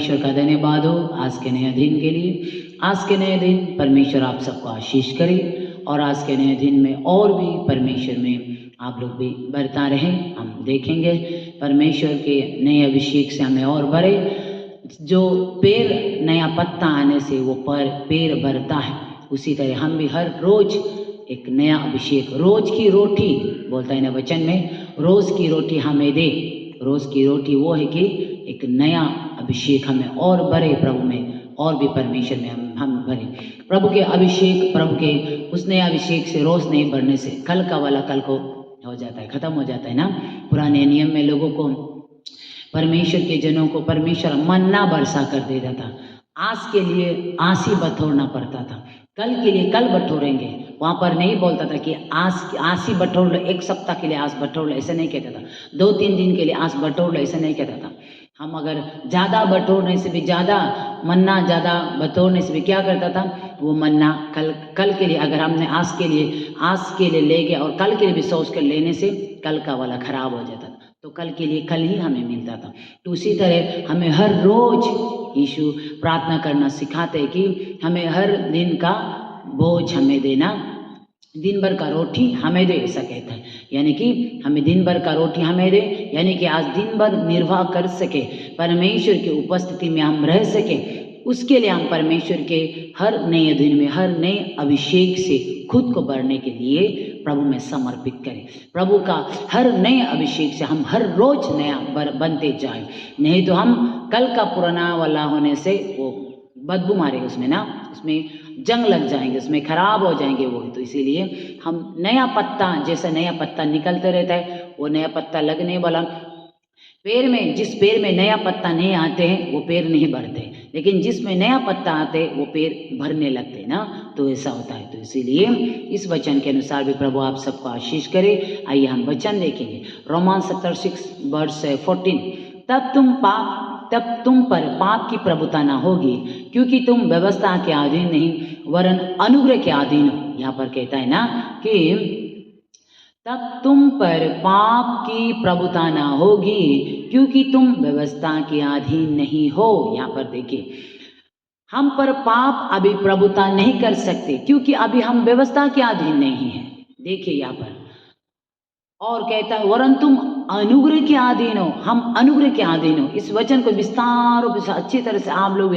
परमेश्वर का धन्यवाद हो आज के नए दिन के लिए। आज के नए दिन परमेश्वर आप सबको आशीष करे और आज के नए दिन में और भी परमेश्वर में आप लोग भी बढ़ता रहें। हम देखेंगे परमेश्वर के नए अभिषेक से हमें और बढ़े। जो पेड़ नया पत्ता आने से वो पेड़ बढ़ता है, उसी तरह हम भी हर रोज एक नया अभिषेक, रोज की रोटी बोलता है ना वचन में, रोज की रोटी हमें दे। रोज की रोटी वो है कि एक नया अभिषेक हमें और बढ़े प्रभु में, और भी परमेश्वर में हम भरे। प्रभु के अभिषेक, प्रभु के उस नए अभिषेक से रोज नहीं बढ़ने से कल का वाला कल को हो जाता है, खत्म हो जाता है ना। पुराने नियम में लोगों को, परमेश्वर के जनों को परमेश्वर मन्ना बरसा कर देता था। आज के लिए आज ही बटोरना पड़ता था, कल के लिए कल बटोरेंगे। वहाँ पर नहीं बोलता था कि आज ही बटोर लो, एक सप्ताह के लिए आज बटोर लो, ऐसा नहीं कहता था। 2-3 दिन के लिए आज बटोर लो, ऐसा नहीं कहता था। हम अगर ज़्यादा बटोरने से भी, ज़्यादा मन्ना ज़्यादा बटोरने से भी क्या करता था, वो मन्ना कल के लिए अगर हमने आज के लिए ले गया और कल के लिए भी सोच कर लेने से कल का वाला खराब हो जाता था, तो कल के लिए कल ही हमें मिलता था। तो उसी तरह हमें हर रोज यीशु प्रार्थना करना सिखाते हैं कि हमें हर दिन का बोझ हमें देना, दिन भर का रोटी हमें दे, ऐसा कहता है। यानी कि हमें दिन भर का रोटी हमें दे, यानी कि आज दिन भर निर्वाह कर सके, परमेश्वर की उपस्थिति में हम रह सके। उसके लिए हम परमेश्वर के हर नए दिन में, हर नए अभिषेक से खुद को बढ़ने के लिए प्रभु में समर्पित करें। प्रभु का हर नए अभिषेक से हम हर रोज नया बनते जाए, नहीं तो हम कल का पुराना वाला होने से वो बदबू मारेगा उसमें ना, उसमें जंग लग जाएंगे, उसमें खराब हो जाएंगे वो। तो इसीलिए हम नया पत्ता, जैसा नया पत्ता निकलते रहता है वो नया पत्ता लगने वाला पेड़ में, जिस पेड़ में नया पत्ता नहीं आते हैं वो पेड़ नहीं बढ़ते, लेकिन जिसमें नया पत्ता आते हैं वो पेड़ भरने लगते हैं ना, तो ऐसा होता है। तो इसीलिए इस वचन के अनुसार भी प्रभु आप सबको आशीष करे। आइए हम वचन देखेंगे, रोमान 7:14। तब तुम पर पाप की प्रभुता न होगी, क्योंकि तुम व्यवस्था के अधीन नहीं वरन अनुग्रह के अधीन हो। यहाँ पर कहता है ना कि तब तुम पर पाप की प्रभुता न होगी, क्योंकि तुम व्यवस्था के अधीन नहीं हो। यहाँ पर देखिए, हम पर पाप अभी प्रभुता नहीं कर सकते, क्योंकि अभी हम व्यवस्था के अधीन नहीं है। देखिए यहाँ पर और कहता है वरन तुम अनुग्रह के अधीन हो, हम अनुग्रह के अधीन हो। इस वचन को विस्तार रूप से अच्छी तरह से आप लोग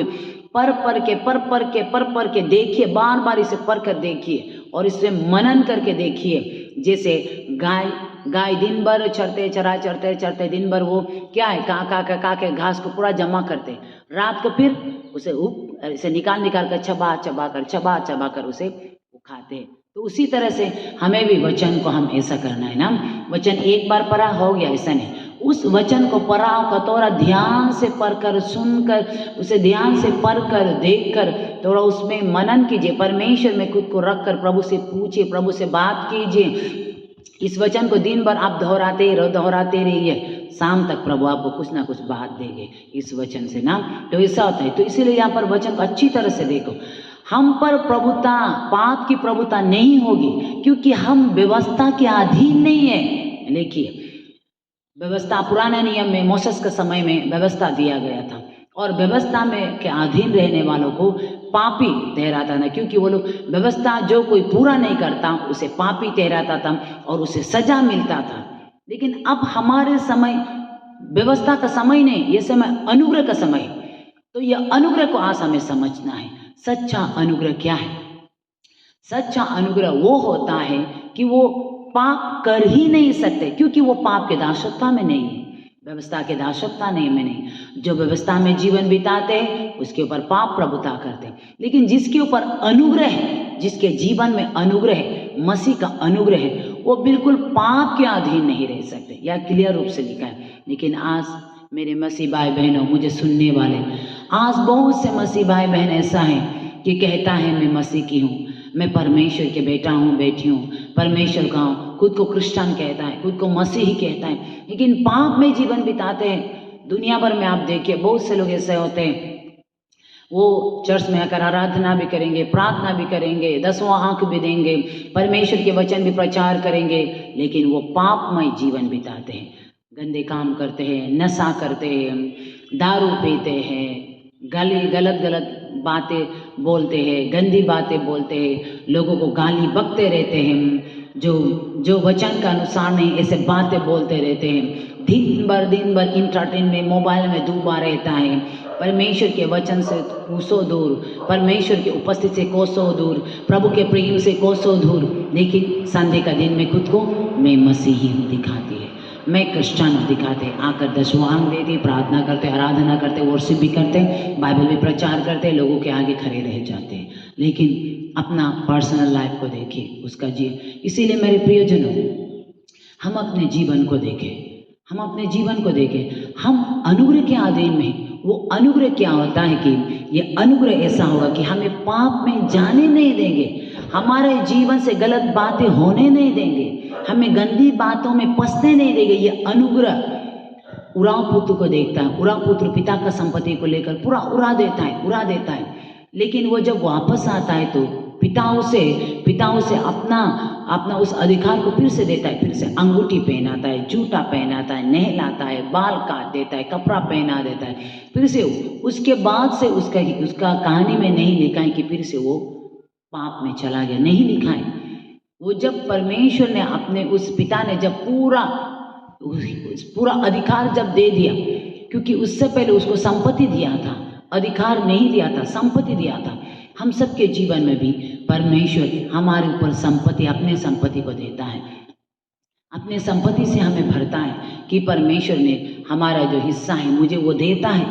पर के देखिए, बार बार इसे पढ़ कर देखिए और इसे मनन करके देखिए। जैसे गाय दिन भर चरते दिन भर वो क्या है, का के घास को पूरा जमा करते, रात को फिर उसे निकाल कर चबा कर उसे खाते। तो उसी तरह से हमें भी वचन को हम ऐसा करना है ना। वचन एक बार पढ़ा हो गया ऐसा नहीं, उस वचन को पढ़ा का थोड़ा ध्यान से पढ़कर, सुनकर, उसे ध्यान से पढ़कर, देखकर थोड़ा उसमें मनन कीजिए। परमेश्वर में खुद को रखकर प्रभु से पूछिए, प्रभु से बात कीजिए। इस वचन को दिन भर आप दोहराते रहिए, शाम तक प्रभु आपको कुछ ना कुछ बात देंगे इस वचन से ना। तो ऐसा होता है। तो इसीलिए यहाँ पर वचन को अच्छी तरह से देखो, हम पर प्रभुता, पाप की प्रभुता नहीं होगी, क्योंकि हम व्यवस्था के अधीन नहीं है। देखिए व्यवस्था, पुराने नियम में मूसा के समय में व्यवस्था दिया गया था, और व्यवस्था में के अधीन रहने वालों को पापी ठहराता था, क्योंकि वो लोग व्यवस्था जो कोई पूरा नहीं करता उसे पापी ठहराता था और उसे सजा मिलता था। लेकिन अब हमारे समय व्यवस्था का समय नहीं, ये समय अनुग्रह का समय। तो यह अनुग्रह को आज हमें समझना है। सच्चा अनुग्रह क्या है? सच्चा अनुग्रह वो होता है कि वो पाप कर ही नहीं सकते, क्योंकि वो पाप के दासत्व में नहीं है, व्यवस्था के दासत्व में नहीं। जो व्यवस्था में जीवन बिताते हैं उसके ऊपर पाप प्रभुता करते हैं, लेकिन जिसके ऊपर अनुग्रह है, जिसके जीवन में अनुग्रह है, मसीह का अनुग्रह है, वो बिल्कुल पाप के अधीन नहीं रह सकते। यह क्लियर रूप से लिखा है। लेकिन आज मेरे मसीह भाई बहनों, मुझे सुनने वाले, आज बहुत से मसीह भाई बहन ऐसा है कि कहता है मैं मसीह की हूँ, मैं परमेश्वर के बेटा हूँ, बेटी हूँ, परमेश्वर का हूँ, खुद को क्रिश्चियन कहता है, खुद को मसीही कहता है, लेकिन पाप में जीवन बिताते हैं। दुनिया भर में आप देखिए बहुत से लोग ऐसे होते हैं, वो चर्च में आकर आराधना भी करेंगे, प्रार्थना भी करेंगे, 10वां आंख भी देंगे, परमेश्वर के वचन भी प्रचार करेंगे, लेकिन वो पापमय जीवन बिताते हैं, गंदे काम करते हैं, नशा करते हैं, दारू पीते हैं, गाली गलत गलत बातें बोलते हैं, गंदी बातें बोलते हैं, लोगों को गाली बकते रहते हैं, जो वचन का अनुसार नहीं ऐसे बातें बोलते रहते हैं। दिन भर इंटरटेन में, मोबाइल में डूबा रहता है। परमेश्वर के वचन से कोसों दूर, परमेश्वर की उपस्थिति से कोसों दूर, प्रभु के प्रेम से कोसों दूर। लेकिन संडे का दिन में खुद को मैं मसीही हूँ दिखाती है, मैं क्रिश्चियन हूँ दिखाते, आकर दसवां अंग देती, प्रार्थना करते, आराधना करते, वर्शिप भी करते, बाइबल भी प्रचार करते, लोगों के आगे खड़े रह जाते हैं, लेकिन अपना पर्सनल लाइफ को देखिए, उसका जिए। इसीलिए मेरे प्रियजनों, हम अपने जीवन को देखें, हम अपने जीवन को देखें, हम अनुग्रह के अधीन में। वो अनुग्रह क्या होता है कि ये अनुग्रह ऐसा होगा कि हमें पाप में जाने नहीं देंगे, हमारे जीवन से गलत बातें होने नहीं देंगे, हमें गंदी बातों में फंसने नहीं देंगे। ये अनुग्रह उराव पुत्र को देखता है, उराव पुत्र पिता का संपत्ति को लेकर पूरा उड़ा देता है, लेकिन वो जब वापस आता है तो पिता उसे अपना उस अधिकार को फिर से देता है, फिर से अंगूठी पहनाता है, जूता पहनाता है, नहलाता है, बाल काट देता है, कपड़ा पहना देता है, फिर से उसके बाद से उसका कहानी में नहीं लिखा है कि फिर से वो पाप में चला गया, नहीं लिखा है। वो जब परमेश्वर ने अपने उस पिता ने जब पूरा अधिकार जब दे दिया, क्योंकि उससे पहले उसको संपत्ति दिया था, अधिकार नहीं दिया था, संपत्ति दिया था। हम सबके जीवन में भी परमेश्वर हमारे ऊपर संपत्ति, अपने संपत्ति को देता है, अपने संपत्ति से हमें भरता है कि परमेश्वर ने हमारा जो हिस्सा है मुझे वो देता है,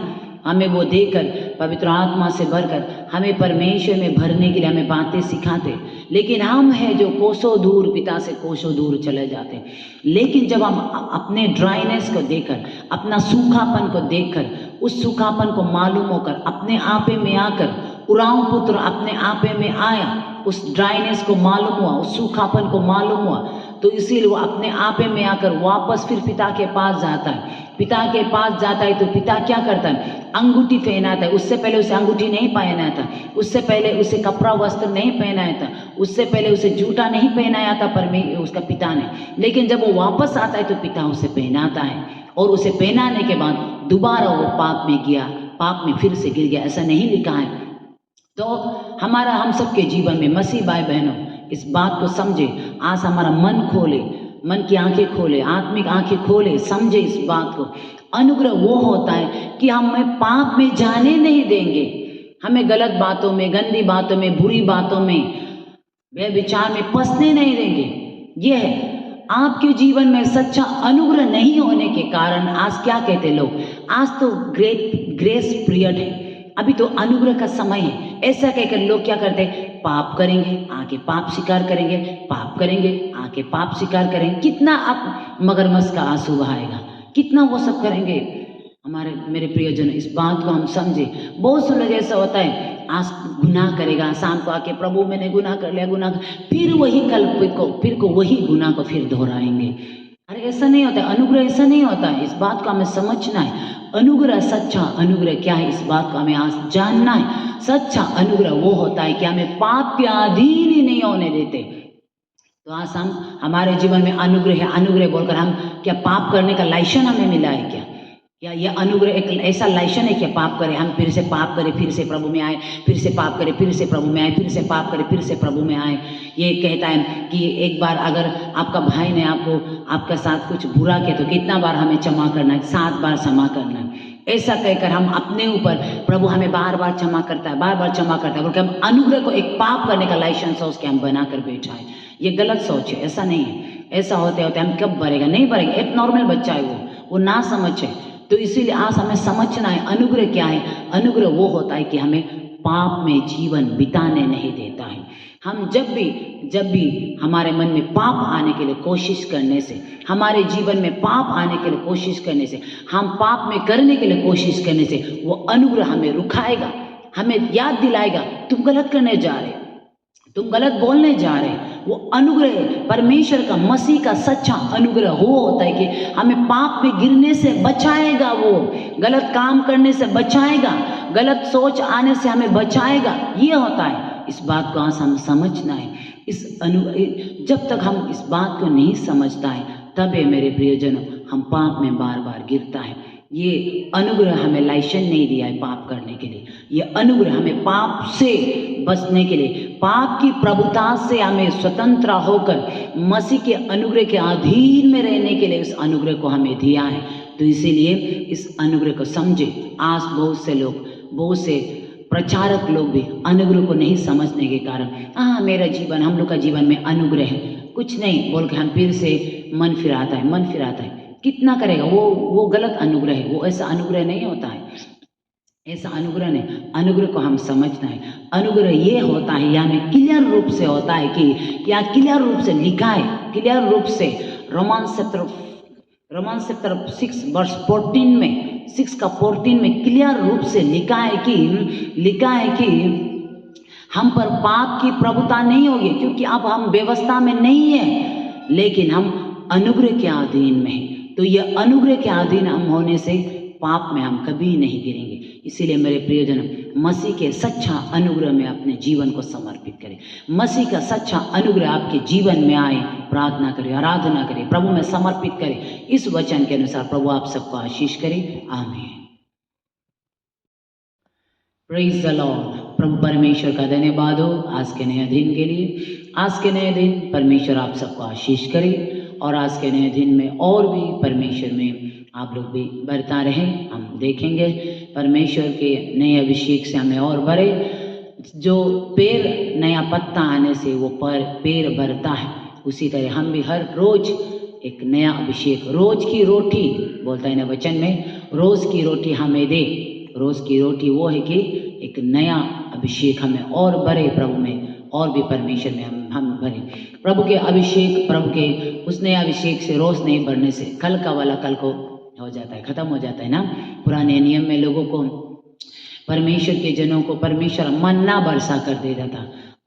हमें वो देकर पवित्र आत्मा से भरकर हमें परमेश्वर में भरने के लिए हमें बातें सिखाते। लेकिन हम हैं जो कोसों दूर, पिता से कोसों दूर चले जाते हैं। लेकिन जब हम अपने ड्राइनेस को देखकर, अपना सूखापन को देखकर, उस सूखापन को मालूम होकर अपने आपे में आकर, उराव पुत्र अपने आपे में आया, उस ड्राइनेस को मालूम हुआ, उस सूखापन को मालूम हुआ, तो इसीलिए वो अपने आपे में आकर वापस फिर पिता के पास जाता है। पिता के पास जाता है तो पिता क्या करता है? अंगूठी पहनाता है। उससे पहले उसे अंगूठी नहीं पहनाया था, उससे पहले उसे कपड़ा वस्त्र नहीं पहनाया था, उससे पहले उसे जूता नहीं पहनाया था उसका पिता ने। लेकिन जब वो वापस आता है तो पिता उसे पहनाता है, और उसे पहनाने के बाद दोबारा वो पाप में फिर से गिर गया, ऐसा नहीं लिखा है। तो हम सबके जीवन में मसीह भाई बहनों इस बात को समझे, आज हमारा मन खोले, मन की आंखें खोले, आत्मिक आंखें खोले, समझे इस बात को। अनुग्रह वो होता है कि हमें पाप में जाने नहीं देंगे, हमें गलत बातों में, गंदी बातों में, बुरी बातों में, व्यभिचार में फंसने नहीं देंगे। यह है आपके जीवन में सच्चा अनुग्रह नहीं होने के कारण आज क्या कहते लोग, आज तो ग्रेस पीरियड है, अभी तो अनुग्रह का समय है, ऐसा कहकर लोग क्या करते हैं? पाप करेंगे, आके पाप स्वीकार करेंगे, पाप करेंगे, आके पाप स्वीकार करेंगे। कितना आप मगरमच्छ का आंसू बहाएगा, कितना वो सब करेंगे। मेरे प्रियजन, इस बात को हम समझे। बहुत से लोग ऐसा होता है, आज गुनाह करेगा, शाम को आके प्रभु मैंने गुनाह कर लिया, फिर वही फिर को वही गुनाह को फिर दोहराएंगे। अरे ऐसा नहीं होता है, अनुग्रह ऐसा नहीं होता है। इस बात को हमें समझना है। अनुग्रह, सच्चा अनुग्रह क्या है, इस बात को हमें आज जानना है। सच्चा अनुग्रह वो होता है कि हमें पाप के अधीन ही नहीं होने देते। तो आज हमारे जीवन में अनुग्रह है, अनुग्रह बोलकर हम क्या पाप करने का लाइसेंस हमें मिला है क्या? या यह अनुग्रह एक ऐसा लाइसेंस है क्या पाप करें, हम फिर से पाप करें, फिर से प्रभु में आए, फिर से पाप करें, फिर से प्रभु में आए, फिर से पाप करें, फिर से प्रभु में आए। ये कहता है कि एक बार अगर आपका भाई ने आपके साथ कुछ बुरा किया तो कितना बार हमें क्षमा करना है? 7 बार क्षमा करना है। ऐसा कहकर हम अपने ऊपर, प्रभु हमें बार बार क्षमा करता है, बार बार क्षमा करता है, क्योंकि हम अनुग्रह को एक पाप करने का लाइसेंस सोच के हम बनाकर बैठा है। ये गलत सोच है, ऐसा नहीं है। ऐसा होते होते हम कब भरेगा? नहीं भरेगा। एक नॉर्मल बच्चा है, वो ना समझ है। तो इसीलिए आज हमें समझना है अनुग्रह क्या है। अनुग्रह वो होता है कि हमें पाप में जीवन बिताने नहीं देता है। हम जब भी हमारे मन में पाप आने के लिए कोशिश करने से, हमारे जीवन में पाप आने के लिए कोशिश करने से, हम पाप में करने के लिए कोशिश करने से, वो अनुग्रह हमें रुकाएगा, हमें याद दिलाएगा तुम गलत करने जा रहे, तुम गलत बोलने जा रहे। वो अनुग्रह परमेश्वर का, मसीह का सच्चा अनुग्रह वो होता है कि हमें पाप में गिरने से बचाएगा, वो गलत काम करने से बचाएगा, गलत सोच आने से हमें बचाएगा। ये होता है। इस बात को आज हम समझना है। जब तक हम इस बात को नहीं समझता है, तब मेरे प्रियजनों हम पाप में बार बार गिरता है। ये अनुग्रह हमें लाइसेंस नहीं दिया है पाप करने के लिए। ये अनुग्रह हमें पाप से बचने के लिए, पाप की प्रभुता से हमें स्वतंत्र होकर मसीह के अनुग्रह के अधीन में रहने के लिए इस अनुग्रह को हमें दिया है। तो इसीलिए इस अनुग्रह को समझे। आज बहुत से लोग, बहुत से प्रचारक लोग भी अनुग्रह को नहीं समझने के कारण मेरा जीवन, हम लोग का जीवन में अनुग्रह है, कुछ नहीं बोल के हम फिर से मन फिराता है। कितना करेगा वो गलत अनुग्रह है। वो ऐसा अनुग्रह नहीं होता है, ऐसा अनुग्रह नहीं। अनुग्रह को हम समझना है। अनुग्रह ये होता है, यानी क्लियर रूप से होता है कि क्या क्लियर रूप से लिखा है, क्लियर रूप से रोमांस चैप्टर 6 वर्स 14 में 6 का 14 में क्लियर रूप से लिखा है कि हम पर पाप की प्रभुता नहीं होगी, क्योंकि अब हम व्यवस्था में नहीं है, लेकिन हम अनुग्रह के अधीन में हैं। तो यह अनुग्रह के अधीन हम होने से पाप में हम कभी नहीं गिरेंगे। इसीलिए मेरे प्रियजन, मसीह के सच्चा अनुग्रह में अपने जीवन को समर्पित करें। मसीह का सच्चा अनुग्रह आपके जीवन में आए, प्रार्थना करें, आराधना करें, प्रभु में समर्पित करें। इस वचन के अनुसार प्रभु आप सबको आशीष करे। आमीन। Praise the Lord. प्रभु परमेश्वर का धन्यवाद हो आज के नए दिन के लिए। आज के नए दिन परमेश्वर आप सबको आशीष करे और आज के नए दिन में और भी परमेश्वर में आप लोग भी बढ़ता रहे। हम देखेंगे परमेश्वर के नए अभिषेक से हमें और बढ़े। जो पेड़ नया पत्ता आने से वो पेड़ बढ़ता है, उसी तरह हम भी हर रोज एक नया अभिषेक, रोज की रोटी बोलता है ना वचन में, रोज की रोटी हमें दे। रोज की रोटी वो है कि एक नया अभिषेक हमें और बढ़े, प्रभु में और भी परमेश्वर में हम बढ़े। प्रभु के अभिषेक, प्रभु के उस नए अभिषेक से रोज नहीं बढ़ने से कल का वाला कल को हो जाता है, खत्म हो जाता है ना। पुराने नियम में लोगों को, परमेश्वर के जनों को परमेश्वर मन्ना बरसा कर देता था।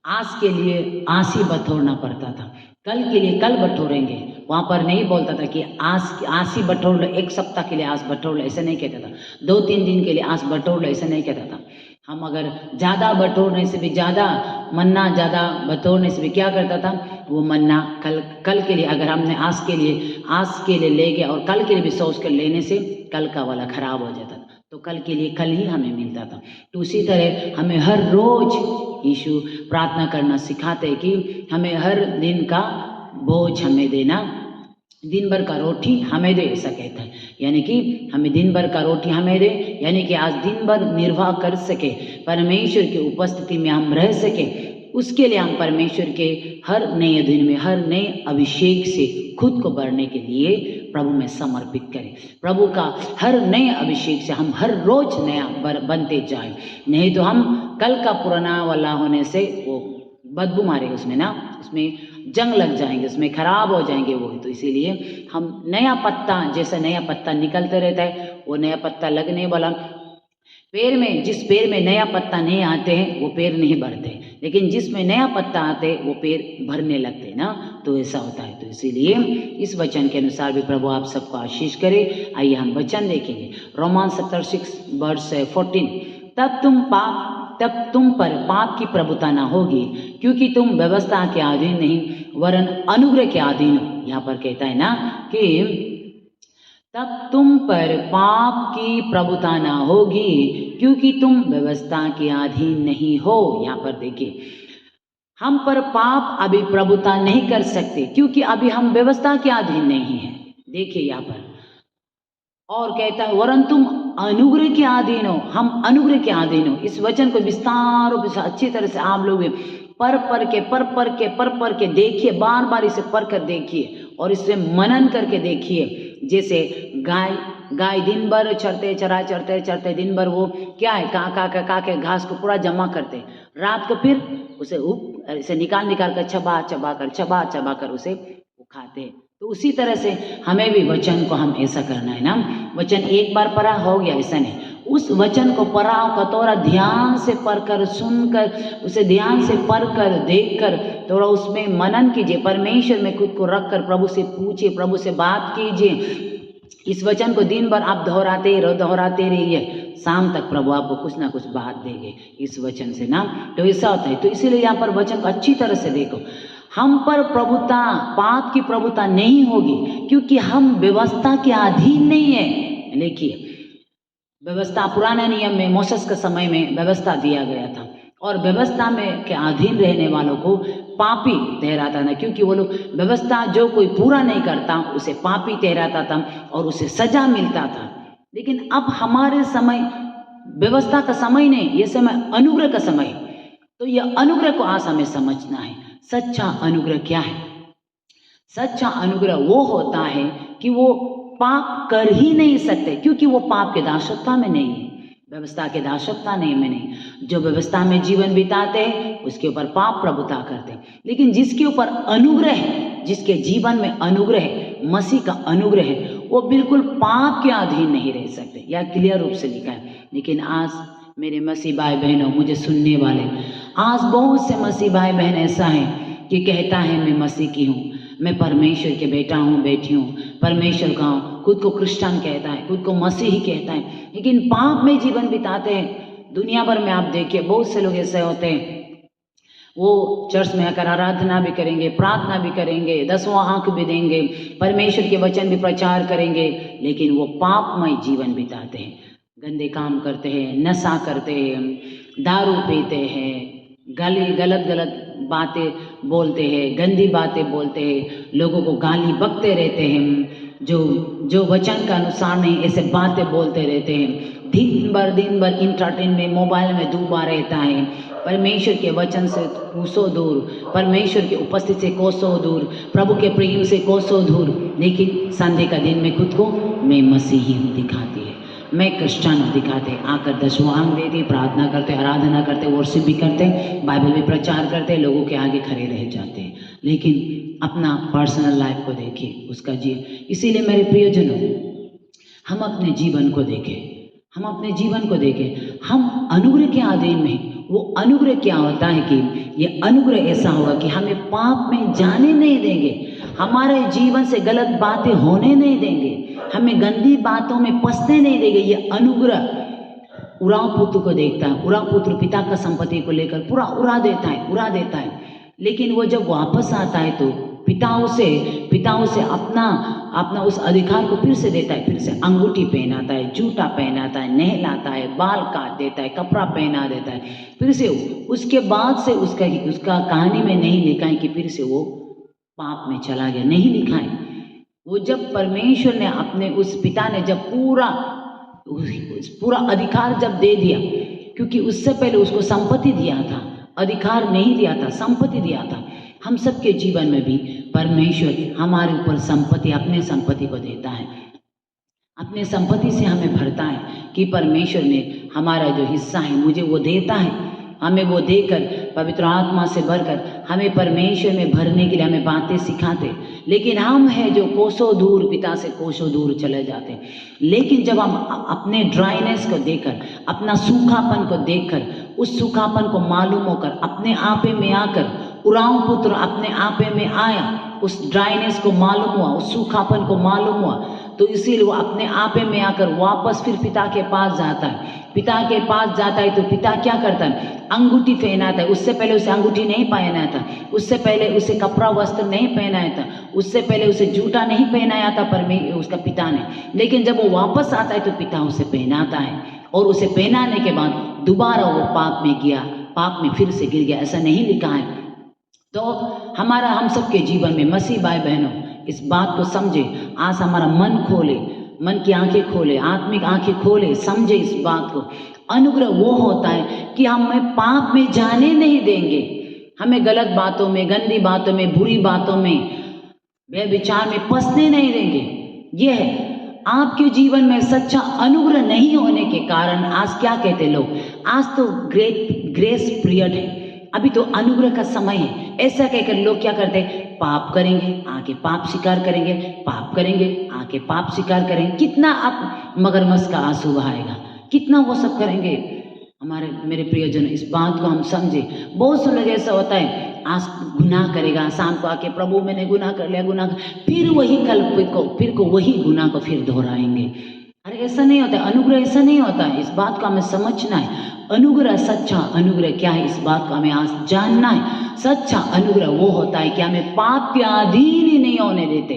आज के लिए आज ही बटोरना पड़ता था, कल के लिए कल बटोरेंगे। वहाँ पर नहीं बोलता था कि आज ही बटोर लो, एक सप्ताह के लिए आज बटोर लो, ऐसा नहीं कहता था। 2-3 दिन के लिए आज बटोर लो, ऐसा नहीं कहता था। हम अगर ज़्यादा बटोरने से भी, ज़्यादा मन्ना ज़्यादा बटोरने से भी क्या करता था, वो मन्ना कल के लिए, अगर हमने आज के लिए ले गया और कल के लिए भी सोच कर लेने से कल का वाला खराब हो जाता था, तो कल के लिए कल ही हमें मिलता था। तो उसी तरह हमें हर रोज यीशु प्रार्थना करना सिखाते हैं कि हमें हर दिन का बोझ हमें देना, दिन भर का रोटी हमें दे, ऐसा कहता है। यानी कि हमें दिन भर का रोटी हमें दे, यानी कि आज दिन भर निर्वाह कर सके, परमेश्वर की उपस्थिति में हम रह सके। उसके लिए हम परमेश्वर के हर नए दिन में, हर नए अभिषेक से खुद को बढ़ने के लिए प्रभु में समर्पित करें। प्रभु का हर नए अभिषेक से हम हर रोज नया बनते जाए, नहीं तो हम कल का पुराना वाला होने से वो बदबू मारेगा उसमें ना, उसमें जंग लग जाएंगे, उसमें खराब हो जाएंगे वो। तो इसीलिए हम नया पत्ता, जैसा नया पत्ता निकलते रहता है वो नया पत्ता लगने वाला पेड़ में, जिस पेड़ में नया पत्ता नहीं आते हैं वो पेड़ नहीं बढ़ते, लेकिन जिसमें नया पत्ता आते हैं वो पेड़ भरने लगते हैं ना। तो ऐसा होता है। तो इसीलिए इस वचन के अनुसार भी प्रभु आप सबको आशीष करे। आइए हम वचन देखेंगे, रोमांस चैप्टर 6 वर्स 14। तब तुम पर पाप की प्रभुता ना होगी, क्योंकि तुम व्यवस्था के अधीन नहीं वरन अनुग्रह के अधीन हो। यहाँ पर कहता है ना कि तब तुम पर पाप की प्रभुता ना होगी, क्योंकि तुम व्यवस्था के अधीन नहीं हो। यहाँ पर देखिए, हम पर पाप अभी प्रभुता नहीं कर सकते, क्योंकि अभी हम व्यवस्था के अधीन नहीं है। देखिए यहाँ पर और कहता है वरन तुम अनुग्रह के अधीन हो, हम अनुग्रह के अधीन हो। इस वचन को विस्तार रूप से अच्छी तरह से आप लोग पर के देखिए, बार बार इसे पढ़ कर देखिए और इसे मनन करके देखिए। जैसे गाय दिन भर चरते दिन भर वो क्या है, का के घास को पूरा जमा करते, रात को फिर उसे इसे निकाल कर चबा कर उसे खाते। तो उसी तरह से हमें भी वचन को हम ऐसा करना है ना। वचन एक बार पढ़ा हो गया ऐसा नहीं, उस वचन को पढ़ा का थोड़ा ध्यान से पढ़कर, सुनकर, उसे ध्यान से पढ़कर, देखकर थोड़ा उसमें मनन कीजिए। परमेश्वर में खुद को रखकर प्रभु से पूछिए, प्रभु से बात कीजिए। इस वचन को दिन भर आप दोहराते रहिए, शाम तक प्रभु आपको कुछ ना कुछ बात देंगे इस वचन से ना। तो ऐसा होता है। तो इसीलिए यहाँ पर वचन को अच्छी तरह से देखो, हम पर प्रभुता, पाप की प्रभुता नहीं होगी, क्योंकि हम व्यवस्था के अधीन नहीं है। देखिए व्यवस्था पुराने नियम में मोसेस के समय में व्यवस्था दिया गया था और व्यवस्था में के अधीन रहने वालों को पापी ठहराता था, क्योंकि वो लोग व्यवस्था जो कोई पूरा नहीं करता उसे पापी ठहराता था और उसे सजा मिलता था। लेकिन अब हमारे समय व्यवस्था का समय नहीं, ये समय अनुग्रह का समय। तो यह अनुग्रह को आज हमें समझना है। सच्चा अनुग्रह क्या है? सच्चा अनुग्रह वो होता है कि वो पाप कर ही नहीं सकते, क्योंकि वो पाप के दासत्व में नहीं है, व्यवस्था के दासत्व नहीं में नहीं। जो व्यवस्था में जीवन बिताते हैं उसके ऊपर पाप प्रभुता करते हैं, लेकिन जिसके ऊपर अनुग्रह है, जिसके जीवन में अनुग्रह है, मसीह का अनुग्रह है, वो बिल्कुल पाप के अधीन नहीं रह सकते। यह क्लियर रूप से लिखा है। लेकिन आज मेरे मसीह भाई बहनों, मुझे सुनने वाले, आज बहुत से मसीह भाई बहन ऐसा है कि कहता है मैं मसीह की हूँ, मैं परमेश्वर के बेटा हूँ, बेटी हूँ, परमेश्वर का हूँ, खुद को क्रिश्चियन कहता है, खुद को मसीही कहता है, लेकिन पाप में जीवन बिताते हैं। दुनिया भर में आप देखिए बहुत से लोग ऐसे होते हैं, वो चर्च में आकर आराधना भी करेंगे, प्रार्थना भी करेंगे, 10वां आंख भी देंगे, परमेश्वर के वचन भी प्रचार करेंगे, लेकिन वो पापमय जीवन बिताते हैं, गंदे काम करते हैं, नशा करते हैं, दारू पीते हैं, गलत बातें बोलते हैं, गंदी बातें बोलते हैं, लोगों को गाली बकते रहते हैं, जो वचन का अनुसार नहीं ऐसे बातें बोलते रहते हैं। दिन भर इंटरटेनमेंट मोबाइल में डूबा रहता है, परमेश्वर के वचन से कोसों दूर, परमेश्वर की उपस्थिति से कोसों दूर, प्रभु के प्रेम से कोसों दूर। लेकिन संडे का दिन में खुद को मैं मसीही हूँ दिखाती है, मैं क्रिश्चियन हूँ दिखाते, आकर 10वां अंग देते, प्रार्थना करते, आराधना करते, वर्शिप भी करते, बाइबल भी प्रचार करते, लोगों के आगे खड़े रह जाते हैं, लेकिन अपना पर्सनल लाइफ को देखिए, उसका जी। इसीलिए मेरे प्रियजनों, हम अपने जीवन को देखें, हम अपने जीवन को देखें, हम अनुग्रह के अधीन में। वो अनुग्रह क्या होता है कि ये अनुग्रह ऐसा होगा कि हमें पाप में जाने नहीं देंगे, हमारे जीवन से गलत बातें होने नहीं देंगे, हमें गंदी बातों में फंसने नहीं देंगे। ये अनुग्रह उराव पुत्र को देखता है, उराव पुत्र पिता का संपत्ति को लेकर पूरा उड़ा देता है, लेकिन वो जब वापस आता है तो पिता उसे अपना उस अधिकार को फिर से देता है, फिर से अंगूठी पहनाता है, जूता पहनाता है, नहलाता है, बाल काट देता है, कपड़ा पहना देता है, फिर से उसके बाद से उसका कहानी में नहीं लिखा है कि फिर से वो पाप में चला गया, नहीं लिखा है। वो जब परमेश्वर ने अपने उस पिता ने जब पूरा अधिकार जब दे दिया, क्योंकि उससे पहले उसको संपत्ति दिया था, अधिकार नहीं दिया था, संपत्ति दिया था। हम सबके जीवन में भी परमेश्वर हमारे ऊपर संपत्ति, अपने संपत्ति को देता है, अपने संपत्ति से हमें भरता है कि परमेश्वर ने हमारा जो हिस्सा है मुझे वो देता है, हमें वो देकर पवित्र आत्मा से भरकर हमें परमेश्वर में भरने के लिए हमें बातें सिखाते। लेकिन हम हैं जो कोसों दूर, पिता से कोसों दूर चले जाते। लेकिन जब हम अपने ड्राइनेस को देखकर, अपना सूखापन को देखकर, उस सूखापन को मालूम होकर अपने आपे में आकर, उराव पुत्र अपने आपे में आया, उस ड्राइनेस को मालूम हुआ, उस सूखापन को मालूम हुआ, तो इसीलिए वो अपने आपे में आकर वापस फिर पिता के पास जाता है। पिता के पास जाता है तो पिता क्या करता है? अंगूठी पहनाता है। उससे पहले उसे अंगूठी नहीं पहनाया था, उससे पहले उसे कपड़ा वस्त्र नहीं पहनाया था, उससे पहले उसे जूता नहीं पहनाया था उसका पिता ने। लेकिन जब वो वापस आता है तो पिता उसे पहनाता है, और उसे पहनाने के बाद दोबारा वो पाप में गया, पाप में फिर से गिर गया, ऐसा नहीं लिखा है। तो हम सबके जीवन में मसीह भाई बहनों इस बात को समझे, आज हमारा मन खोले, मन की आंखें खोले, आत्मिक आंखें खोले, समझे इस बात को। अनुग्रह वो होता है कि हमें पाप में जाने नहीं देंगे, हमें गलत बातों में, गंदी बातों में, बुरी बातों में, व्यभिचार में फंसने नहीं देंगे। यह है आपके जीवन में सच्चा अनुग्रह नहीं होने के कारण आज क्या कहते लोग, आज तो ग्रेस पीरियड है, अभी तो अनुग्रह का समय है, ऐसा कहकर लोग क्या करते हैं? पाप करेंगे, आके पाप स्वीकार करेंगे, पाप करेंगे, आके पाप स्वीकार करेंगे। कितना आप मगरमच्छ का आंसू बहाएगा, कितना वो सब करेंगे। मेरे प्रियजन, इस बात को हम समझे। बहुत से लोग ऐसा होता है, आज गुनाह करेगा, शाम को आके प्रभु मैंने गुनाह कर लिया, फिर वही फिर को वही गुनाह को फिर दोहराएंगे। अरे ऐसा नहीं होता है, अनुग्रह ऐसा नहीं होता है। इस बात को हमें समझना है। अनुग्रह, सच्चा अनुग्रह क्या है, इस बात को हमें आज जानना है। सच्चा अनुग्रह वो होता है कि हमें पाप के अधीन ही नहीं होने देते,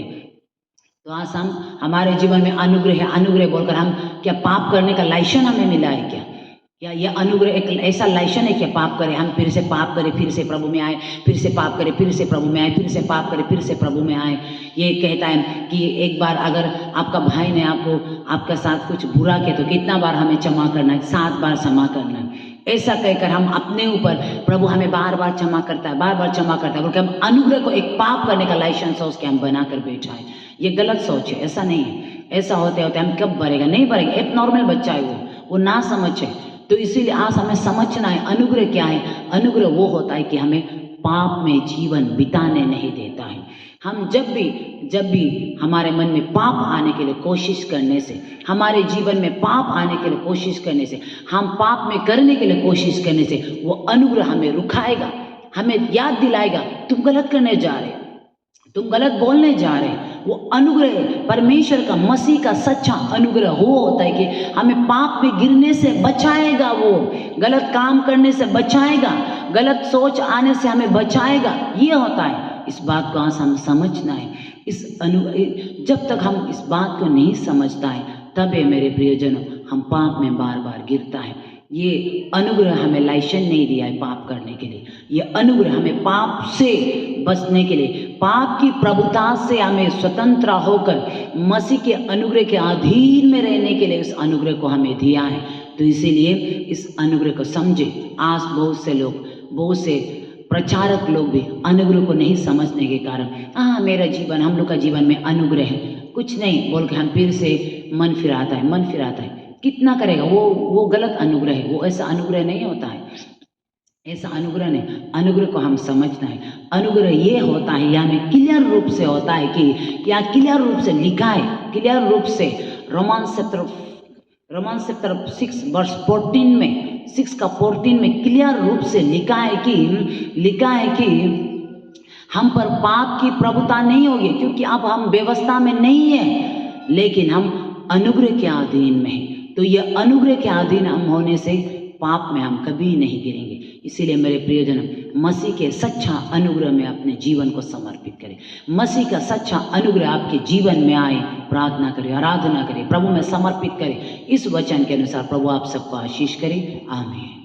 तो आज हम हमारे जीवन में अनुग्रह है, अनुग्रह बोलकर हम क्या पाप करने का लाइसेंस हमें मिला है क्या? या यह अनुग्रह एक ऐसा लाइसेंस है कि पाप करें, हम फिर से पाप करें, फिर से प्रभु में आए, फिर से पाप करें, फिर से प्रभु में आए, फिर से पाप करें, फिर से प्रभु में आए। ये कहता है कि एक बार अगर आपका भाई ने आपका साथ कुछ बुरा किया तो कितना बार हमें क्षमा करना है? 7 बार क्षमा करना है। ऐसा कहकर हम अपने ऊपर प्रभु हमें बार बार क्षमा करता है, बार बार क्षमा करता है, क्योंकि हम अनुग्रह को एक पाप करने का लाइसेंस सोच के हम बनाकर बैठा है। ये गलत सोच है, ऐसा नहीं है। ऐसा होते होते हम कब बढ़ेगा? नहीं बढ़ेगा। एक नॉर्मल बच्चा है, वो ना समझ है। तो इसीलिए आज हमें समझना है अनुग्रह क्या है। अनुग्रह वो होता है कि हमें पाप में जीवन बिताने नहीं देता है। हम जब भी हमारे मन में पाप आने के लिए कोशिश करने से, हमारे जीवन में पाप आने के लिए कोशिश करने से, हम पाप में करने के लिए कोशिश करने से, वो अनुग्रह हमें रुकाएगा, हमें याद दिलाएगा तुम गलत करने जा रहे, तुम गलत बोलने जा रहे। वो अनुग्रह परमेश्वर का, मसीह का सच्चा अनुग्रह वो होता है कि हमें पाप में गिरने से बचाएगा, वो गलत काम करने से बचाएगा, गलत सोच आने से हमें बचाएगा। ये होता है। इस बात को आज हम समझना है। जब तक हम इस बात को नहीं समझता है तब ये मेरे प्रियजनों हम पाप में बार बार गिरता है। ये अनुग्रह हमें लाइसेंस नहीं दिया है पाप करने के लिए। ये अनुग्रह हमें पाप से बचने के लिए, पाप की प्रभुता से हमें स्वतंत्र होकर मसीह के अनुग्रह के अधीन में रहने के लिए इस अनुग्रह को हमें दिया है। तो इसीलिए इस अनुग्रह को समझे। आज बहुत से लोग, बहुत से प्रचारक लोग भी अनुग्रह को नहीं समझने के कारण मेरा जीवन, हम लोग का जीवन में अनुग्रह है, कुछ नहीं बोल के हम फिर से मन फिराता है। कितना करेगा? वो गलत अनुग्रह है। वो ऐसा अनुग्रह नहीं होता है, ऐसा अनुग्रह नहीं। अनुग्रह को हम समझना है। अनुग्रह ये होता है, यानी क्लियर रूप से होता है कि या क्लियर रूप से लिखा है, क्लियर रूप से रोमांस चैप्टर 6 वर्स 14 में, 6 का 14 में क्लियर रूप से लिखा है कि हम पर पाप की प्रभुता नहीं होगी, क्योंकि अब हम व्यवस्था में नहीं है, लेकिन हम अनुग्रह के अधीन में हैं। तो यह अनुग्रह के अधीन हम होने से पाप में हम कभी नहीं गिरेंगे। इसीलिए मेरे प्रियजन, मसीह के सच्चा अनुग्रह में अपने जीवन को समर्पित करें। मसीह का सच्चा अनुग्रह आपके जीवन में आए, प्रार्थना करें, आराधना करें, प्रभु में समर्पित करें। इस वचन के अनुसार प्रभु आप सबको आशीष करे। आमीन।